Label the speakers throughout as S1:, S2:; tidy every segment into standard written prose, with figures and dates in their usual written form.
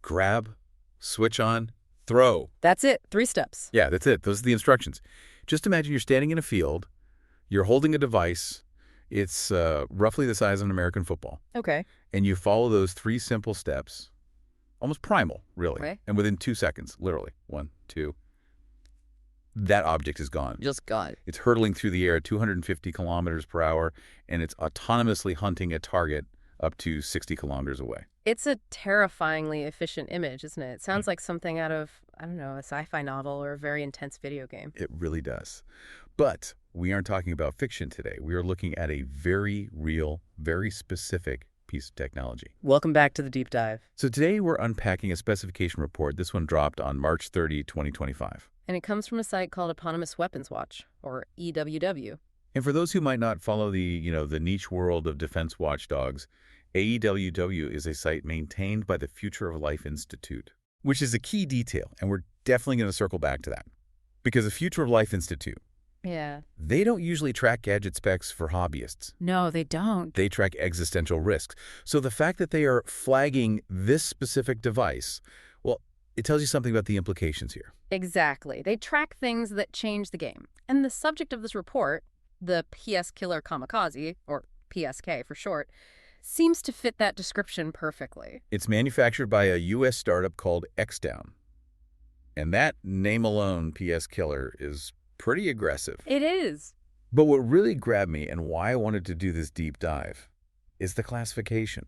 S1: grab, switch on, throw.
S2: That's it. 3 steps.
S1: Yeah, that's it. Those are the instructions. Just imagine you're standing in a field. You're holding a device. It's roughly the size of an American football.
S2: Okay.
S1: And you follow those 3 simple steps, almost primal, really.
S2: Okay.
S1: And within 2 seconds, literally, 1, 2, that object is gone.
S2: Just gone.
S1: It's hurtling through the air at 250 kilometers per hour, and it's autonomously hunting a target up to 60 kilometers away.
S2: It's a terrifyingly efficient image, isn't it? It sounds like something out of, I don't know, a sci-fi novel or a very intense video game.
S1: It really does. But we aren't talking about fiction today. We are looking at a very real, very specific piece of technology.
S2: Welcome back to the deep dive.
S1: So today we're unpacking a specification report. This one dropped on March 30, 2025.
S2: And it comes from a site called Eponymous Weapons Watch, or EWW.
S1: And for those who might not follow the niche world of defense watchdogs, AEWW is a site maintained by the Future of Life Institute, which is a key detail, and we're definitely going to circle back to that. Because the Future of Life Institute, they don't usually track gadget specs for hobbyists.
S2: No, they don't.
S1: They track existential risks. So the fact that they are flagging this specific device, well, it tells you something about the implications here.
S2: Exactly. They track things that change the game. And the subject of this report, the PS killer Kamikaze, or PSK for short, seems to fit that description perfectly.
S1: It's manufactured by a U.S. startup called XDOWN. And that name alone, PS killer, is pretty aggressive.
S2: It is.
S1: But what really grabbed me and why I wanted to do this deep dive is the classification.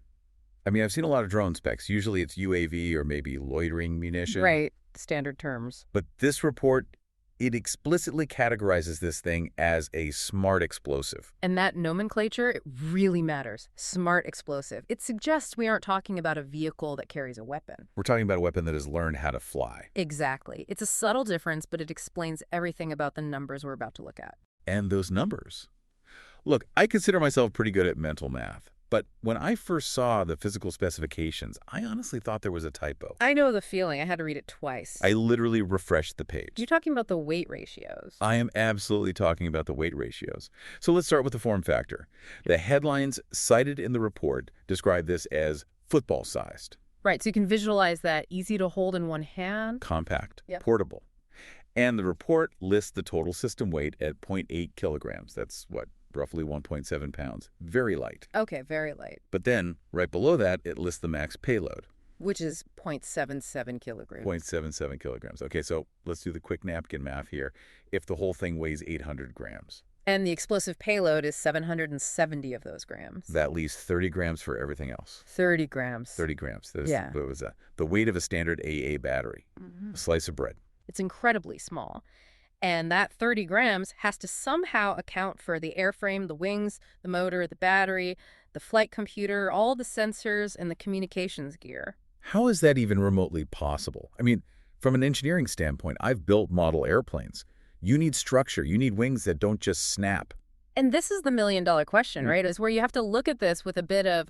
S1: I mean, I've seen a lot of drone specs. Usually it's UAV or maybe loitering munition.
S2: Right. Standard terms.
S1: But this report, it explicitly categorizes this thing as a smart explosive.
S2: And that nomenclature, it really matters. Smart explosive. It suggests we aren't talking about a vehicle that carries a weapon.
S1: We're talking about a weapon that has learned how to fly.
S2: Exactly. It's a subtle difference, but it explains everything about the numbers we're about to look at.
S1: And those numbers. Look, I consider myself pretty good at mental math. But when I first saw the physical specifications, I honestly thought there was a typo.
S2: I know the feeling. I had to read it twice.
S1: I literally refreshed the page.
S2: You're talking about the weight ratios.
S1: I am absolutely talking about the weight ratios. So let's start with the form factor. The headlines cited in the report describe this as football-sized.
S2: Right, so you can visualize that. Easy to hold in one hand.
S1: Compact.
S2: Yep.
S1: Portable. And the report lists the total system weight at 0.8 kilograms. That's what? Roughly 1.7 pounds. Very light.
S2: Okay, very light.
S1: But then, right below that, it lists the max payload.
S2: Which is 0.77 kilograms.
S1: 0.77 kilograms. Okay, so let's do the quick napkin math here. If the whole thing weighs 800 grams.
S2: And the explosive payload is 770 of those grams.
S1: That leaves 30 grams for everything else.
S2: 30 grams.
S1: 30 grams.
S2: Yeah.
S1: What was that? The weight of a standard AA battery. A slice of bread.
S2: It's incredibly small. And that 30 grams has to somehow account for the airframe, the wings, the motor, the battery, the flight computer, all the sensors, and the communications gear.
S1: How is that even remotely possible? I mean, from an engineering standpoint, I've built model airplanes. You need structure. You need wings that don't just snap.
S2: And this is the million-dollar question, right? Is where you have to look at this with a bit of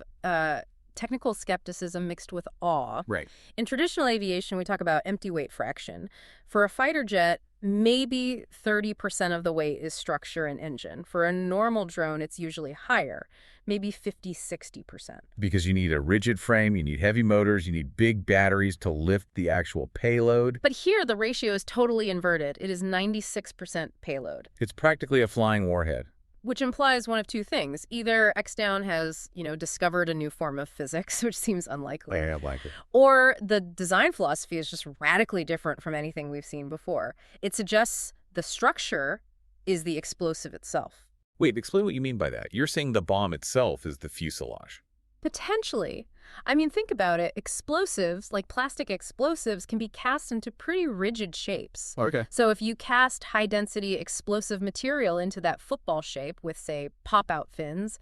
S2: technical skepticism mixed with awe.
S1: Right.
S2: In traditional aviation, we talk about empty weight fraction. For a fighter jet, maybe 30% of the weight is structure and engine. For a normal drone, it's usually higher, maybe 50, 60%.
S1: Because you need a rigid frame, you need heavy motors, you need big batteries to lift the actual payload.
S2: But here, the ratio is totally inverted. It is 96% payload.
S1: It's practically a flying warhead.
S2: Which implies one of two things. Either XDOWN has, discovered a new form of physics, which seems unlikely.
S1: Yeah, likely.
S2: Or the design philosophy is just radically different from anything we've seen before. It suggests the structure is the explosive itself.
S1: Wait, explain what you mean by that. You're saying the bomb itself is the fuselage.
S2: Potentially. I mean, think about it. Explosives, like plastic explosives, can be cast into pretty rigid shapes.
S1: Okay.
S2: So if you cast high-density explosive material into that football shape with, say, pop-out fins,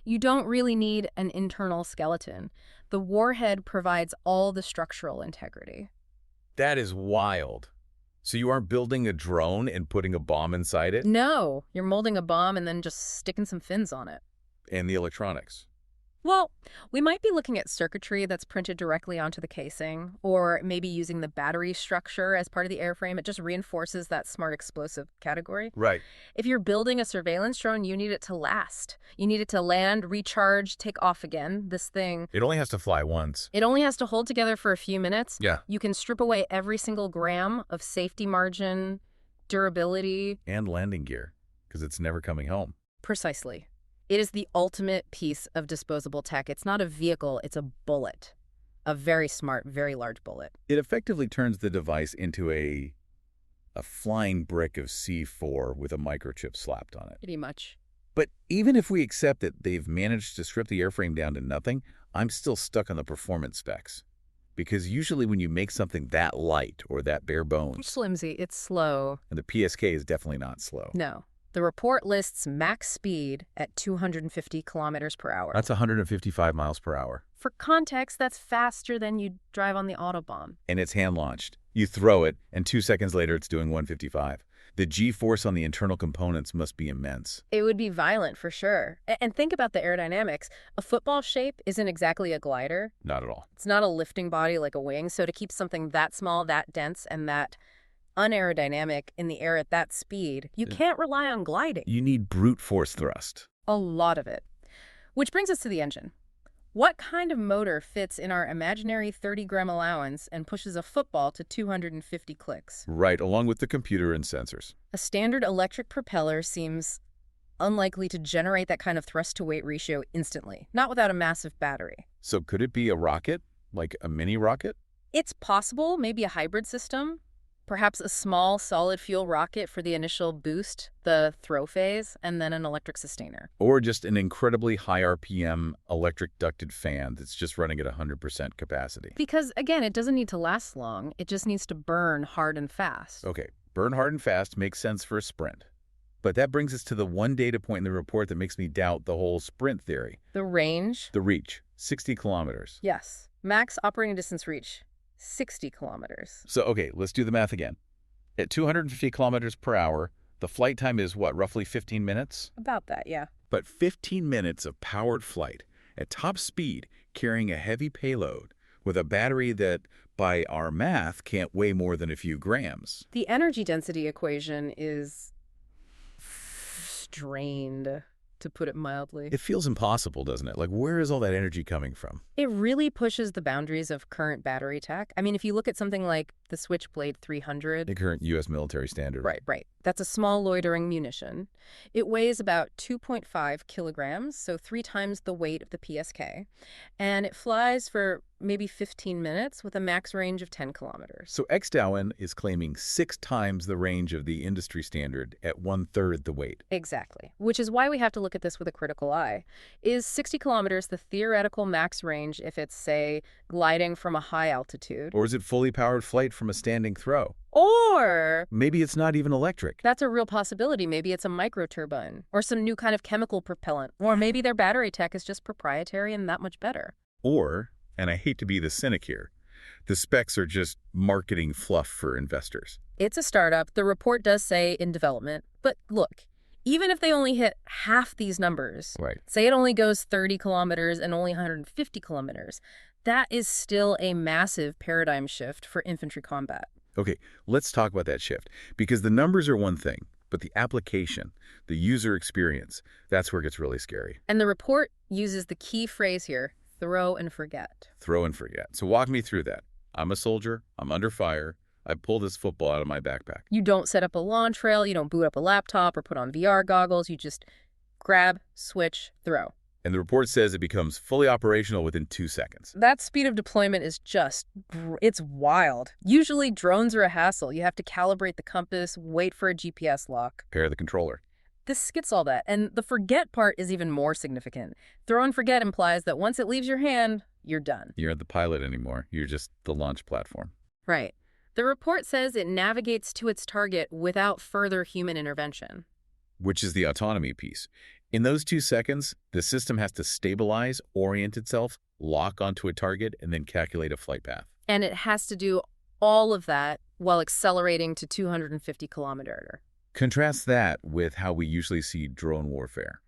S2: you don't really need an internal skeleton. The warhead provides all the structural integrity.
S1: That is wild. So you aren't building a drone and putting a bomb inside it?
S2: No, you're molding a bomb and then just sticking some fins on it.
S1: And the electronics.
S2: Well, we might be looking at circuitry that's printed directly onto the casing, or maybe using the battery structure as part of the airframe. It just reinforces that smart explosive category.
S1: Right.
S2: If you're building a surveillance drone, you need it to last. You need it to land, recharge, take off again. This thing,
S1: It only has to fly once.
S2: it only has to hold together for a few minutes.
S1: Yeah.
S2: You can strip away every single gram of safety margin, durability.
S1: And landing gear, because it's never coming home.
S2: Precisely. It is the ultimate piece of disposable tech. It's not a vehicle, it's a bullet. A very smart, very large bullet.
S1: It effectively turns the device into a flying brick of C4 with a microchip slapped on it.
S2: Pretty much.
S1: But even if we accept that they've managed to strip the airframe down to nothing, I'm still stuck on the performance specs. Because usually when you make something that light or that bare bones,
S2: Flimsy, it's slow.
S1: and the PSK is definitely not slow.
S2: No. The report lists max speed at 250 kilometers per hour.
S1: That's 155 miles per hour.
S2: For context, that's faster than you drive on the Autobahn.
S1: And it's hand-launched. You throw it, and 2 seconds later it's doing 155. The G-force on the internal components must be immense.
S2: It would be violent for sure. And think about the aerodynamics. A football shape isn't exactly a glider.
S1: Not at all.
S2: It's not a lifting body like a wing. So to keep something that small, that dense, and that unaerodynamic in the air at that speed, you can't rely on gliding.
S1: You need brute force thrust.
S2: A lot of it. Which brings us to the engine. What kind of motor fits in our imaginary 30-gram allowance and pushes a football to 250 clicks?
S1: Right, along with the computer and sensors.
S2: A standard electric propeller seems unlikely to generate that kind of thrust-to-weight ratio instantly, not without a massive battery.
S1: So could it be a rocket? Like a mini rocket?
S2: It's possible, maybe a hybrid system. Perhaps a small solid fuel rocket for the initial boost, the throw phase, and then an electric sustainer.
S1: Or just an incredibly high RPM electric ducted fan that's just running at 100% capacity.
S2: Because, again, it doesn't need to last long. It just needs to burn hard and fast.
S1: Okay, burn hard and fast makes sense for a sprint. But that brings us to the one data point in the report that makes me doubt the whole sprint theory.
S2: The range?
S1: The reach, 60 kilometers.
S2: Yes. Max operating distance reach, 60 kilometers.
S1: So, okay, let's do the math again. At 250 kilometers per hour, the flight time is what, roughly 15 minutes?
S2: About that, yeah.
S1: But 15 minutes of powered flight at top speed, carrying a heavy payload with a battery that, by our math, can't weigh more than a few grams.
S2: The energy density equation is strained, to put it mildly.
S1: It feels impossible, doesn't it? Like, where is all that energy coming from?
S2: It really pushes the boundaries of current battery tech. I mean, if you look at something like the Switchblade 300...
S1: The current U.S. military standard.
S2: Right. That's a small loitering munition. It weighs about 2.5 kilograms, so 3 times the weight of the PSK. And it flies for maybe 15 minutes with a max range of 10 kilometers.
S1: So XDOWN is claiming 6 times the range of the industry standard at 1/3 the weight.
S2: Exactly. Which is why we have to look at this with a critical eye. Is 60 kilometers the theoretical max range if it's, say, gliding from a high altitude?
S1: Or is it fully powered flight from a standing throw?
S2: Or
S1: Maybe it's not even electric.
S2: that's a real possibility. Maybe it's a microturbine or some new kind of chemical propellant. Or maybe their battery tech is just proprietary and that much better.
S1: Or, and I hate to be the cynic here, the specs are just marketing fluff for investors.
S2: It's a startup. The report does say in development. But look, even if they only hit half these numbers,
S1: Right.
S2: say it only goes 30 kilometers and only 150 kilometers, that is still a massive paradigm shift for infantry combat.
S1: Okay, let's talk about that shift. Because the numbers are one thing, but the application, the user experience, that's where it gets really scary.
S2: And the report uses the key phrase here, throw and forget.
S1: Throw and forget. So walk me through that. I'm a soldier. I'm under fire. I pull this football out of my backpack.
S2: You don't set up a launch trail, you don't boot up a laptop or put on VR goggles, you just grab, switch, throw.
S1: And the report says it becomes fully operational within 2 seconds.
S2: That speed of deployment is it's wild. Usually drones are a hassle. You have to calibrate the compass, wait for a GPS lock.
S1: Pair the controller.
S2: This skips all that. And the forget part is even more significant. Throw and forget implies that once it leaves your hand, you're done.
S1: You're not the pilot anymore. You're just the launch platform.
S2: Right. The report says it navigates to its target without further human intervention.
S1: Which is the autonomy piece. In those 2 seconds, the system has to stabilize, orient itself, lock onto a target, and then calculate a flight path.
S2: And it has to do all of that while accelerating to 250 kilometers.
S1: Contrast that with how we usually see drone warfare.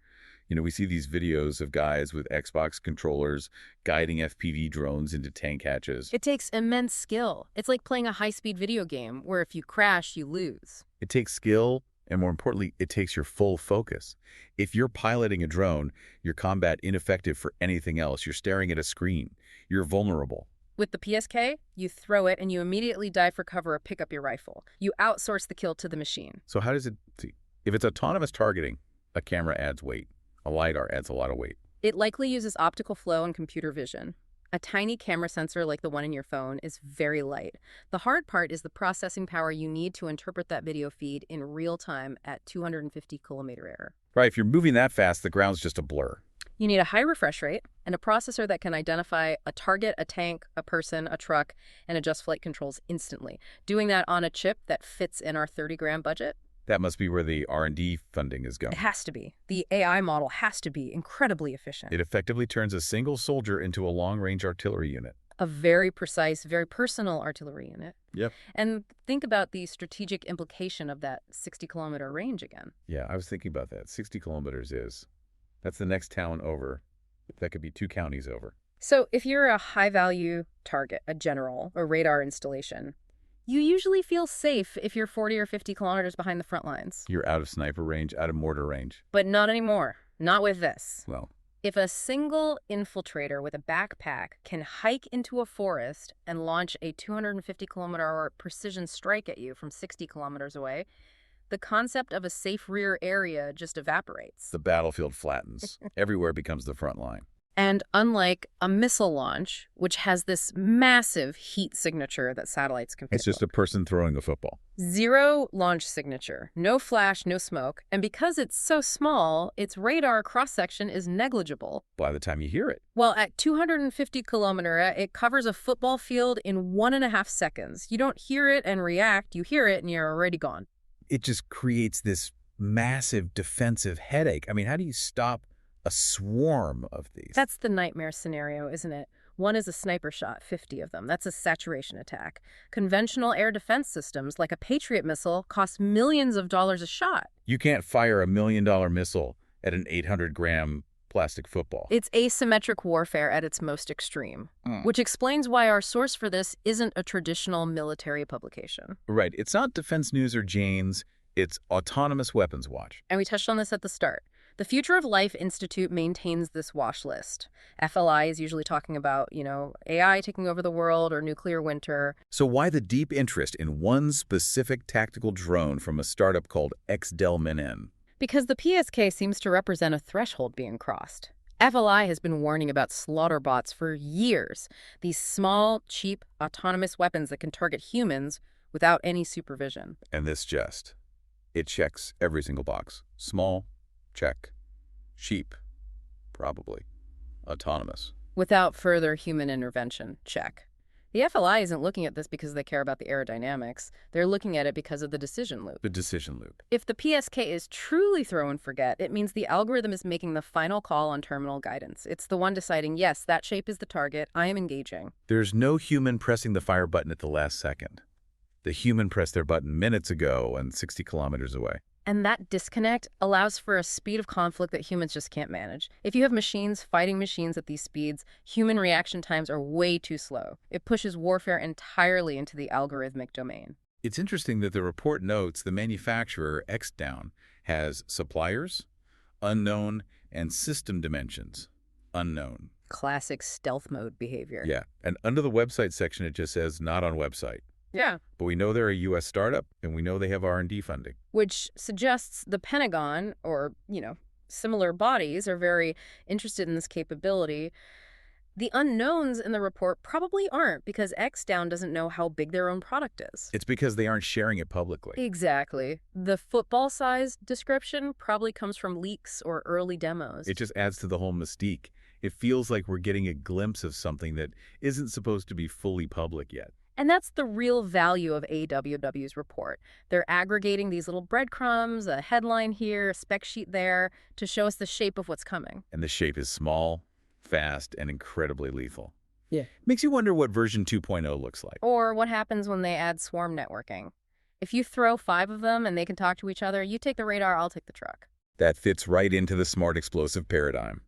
S1: We see these videos of guys with Xbox controllers guiding FPV drones into tank hatches.
S2: It takes immense skill. It's like playing a high-speed video game where if you crash, you lose.
S1: It takes skill, and more importantly, it takes your full focus. If you're piloting a drone, you're combat ineffective for anything else. You're staring at a screen. You're vulnerable.
S2: With the PSK, you throw it and you immediately dive for cover or pick up your rifle. You outsource the kill to the machine.
S1: So how does it see? If it's autonomous targeting, a camera adds weight. A LiDAR adds a lot of weight.
S2: It likely uses optical flow and computer vision. A tiny camera sensor like the one in your phone is very light. The hard part is the processing power you need to interpret that video feed in real time at 250 kilometer error.
S1: Right, if you're moving that fast, the ground's just a blur.
S2: You need a high refresh rate and a processor that can identify a target, a tank, a person, a truck, and adjust flight controls instantly. Doing that on a chip that fits in our 30-gram budget?
S1: That must be where the R&D funding is going.
S2: It has to be. The AI model has to be incredibly efficient.
S1: It effectively turns a single soldier into a long-range artillery unit.
S2: A very precise, very personal artillery unit.
S1: Yep.
S2: And think about the strategic implication of that 60-kilometer range again.
S1: Yeah, I was thinking about that. 60 kilometers that's the next town over. That could be 2 counties over.
S2: So if you're a high-value target, a general, or radar installation, you usually feel safe if you're 40 or 50 kilometers behind the front lines.
S1: You're out of sniper range, out of mortar range.
S2: But not anymore. Not with this.
S1: Well,
S2: if a single infiltrator with a backpack can hike into a forest and launch a 250-kilometer precision strike at you from 60 kilometers away, the concept of a safe rear area just evaporates.
S1: the battlefield flattens. Everywhere becomes the front line.
S2: And unlike a missile launch, which has this massive heat signature that satellites can
S1: It's just a person throwing a football.
S2: Zero launch signature, no flash, no smoke. And because it's so small, its radar cross-section is negligible.
S1: By the time you hear it,
S2: Well, at 250 kilometer, it covers a football field in 1.5 seconds. You don't hear it and react. You hear it and you're already gone.
S1: it just creates this massive defensive headache. I mean, how do you stop a swarm of these?
S2: That's the nightmare scenario, isn't it? One is a sniper shot, 50 of them. That's a saturation attack. Conventional air defense systems, like a Patriot missile, cost millions of dollars a shot.
S1: You can't fire $1 million missile at an 800-gram plastic football.
S2: It's asymmetric warfare at its most extreme, which explains why our source for this isn't a traditional military publication.
S1: Right. It's not Defense News or Jane's. It's Autonomous Weapons Watch.
S2: And we touched on this at the start. The Future of Life Institute maintains this watch list. FLI is usually talking about, AI taking over the world or nuclear winter.
S1: So why the deep interest in one specific tactical drone from a startup called XDOWN P.S?
S2: Because the PSK seems to represent a threshold being crossed. FLI has been warning about slaughter bots for years. These small, cheap, autonomous weapons that can target humans without any supervision.
S1: And it checks every single box. Small, check. Cheap, probably. Autonomous.
S2: Without further human intervention, check. The FLI isn't looking at this because they care about the aerodynamics. They're looking at it because of the decision loop.
S1: The decision loop.
S2: If the PSK is truly throw and forget, it means the algorithm is making the final call on terminal guidance. It's the one deciding, yes, that shape is the target, I am engaging.
S1: There's no human pressing the fire button at the last second. The human pressed their button minutes ago and 60 kilometers away.
S2: And that disconnect allows for a speed of conflict that humans just can't manage. If you have machines fighting machines at these speeds, human reaction times are way too slow. It pushes warfare entirely into the algorithmic domain.
S1: It's interesting that the report notes the manufacturer, XDOWN, has suppliers, unknown, and system dimensions, unknown.
S2: Classic stealth mode behavior.
S1: Yeah, and under the website section, it just says not on website.
S2: Yeah.
S1: But we know they're a U.S. startup, and we know they have R&D funding.
S2: Which suggests the Pentagon, or, similar bodies, are very interested in this capability. The unknowns in the report probably aren't, because XDOWN doesn't know how big their own product is.
S1: It's because they aren't sharing it publicly.
S2: Exactly. The football-sized description probably comes from leaks or early demos.
S1: It just adds to the whole mystique. It feels like we're getting a glimpse of something that isn't supposed to be fully public yet.
S2: And that's the real value of AWW's report. They're aggregating these little breadcrumbs, a headline here, a spec sheet there, to show us the shape of what's coming.
S1: And the shape is small, fast, and incredibly lethal.
S2: Yeah.
S1: Makes you wonder what version 2.0 looks like.
S2: Or what happens when they add swarm networking. If you throw 5 of them and they can talk to each other, you take the radar, I'll take the truck.
S1: That fits right into the smart explosive paradigm.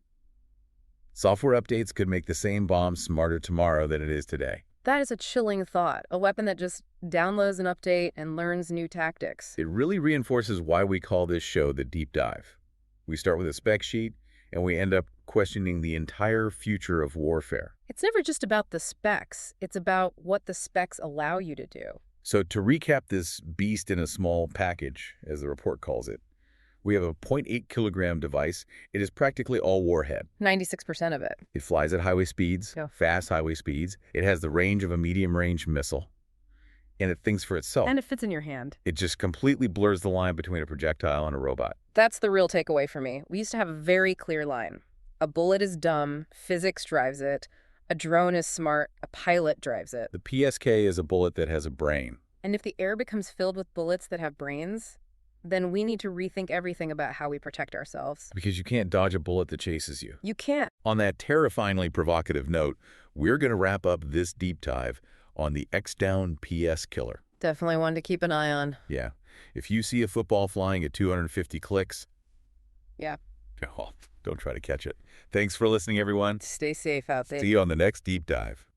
S1: Software updates could make the same bomb smarter tomorrow than it is today.
S2: That is a chilling thought, a weapon that just downloads an update and learns new tactics.
S1: It really reinforces why we call this show the Deep Dive. We start with a spec sheet, and we end up questioning the entire future of warfare.
S2: It's never just about the specs. It's about what the specs allow you to do.
S1: So to recap this beast in a small package, as the report calls it, we have a 0.8 kilogram device. It is practically all warhead.
S2: 96% of it.
S1: It flies at highway speeds,
S2: Yeah.
S1: fast highway speeds. It has the range of a medium-range missile. And it thinks for itself.
S2: And it fits in your hand.
S1: It just completely blurs the line between a projectile and a robot.
S2: That's the real takeaway for me. We used to have a very clear line. A bullet is dumb, physics drives it. A drone is smart, a pilot drives it.
S1: The PSK is a bullet that has a brain.
S2: And if the air becomes filled with bullets that have brains, then we need to rethink everything about how we protect ourselves.
S1: Because you can't dodge a bullet that chases you.
S2: You can't.
S1: On that terrifyingly provocative note, we're going to wrap up this deep dive on the XDOWN P.S. killer.
S2: Definitely one to keep an eye on.
S1: Yeah. If you see a football flying at 250 clicks,
S2: Yeah.
S1: oh, don't try to catch it. Thanks for listening, everyone.
S2: Stay safe out there.
S1: See you on the next deep dive.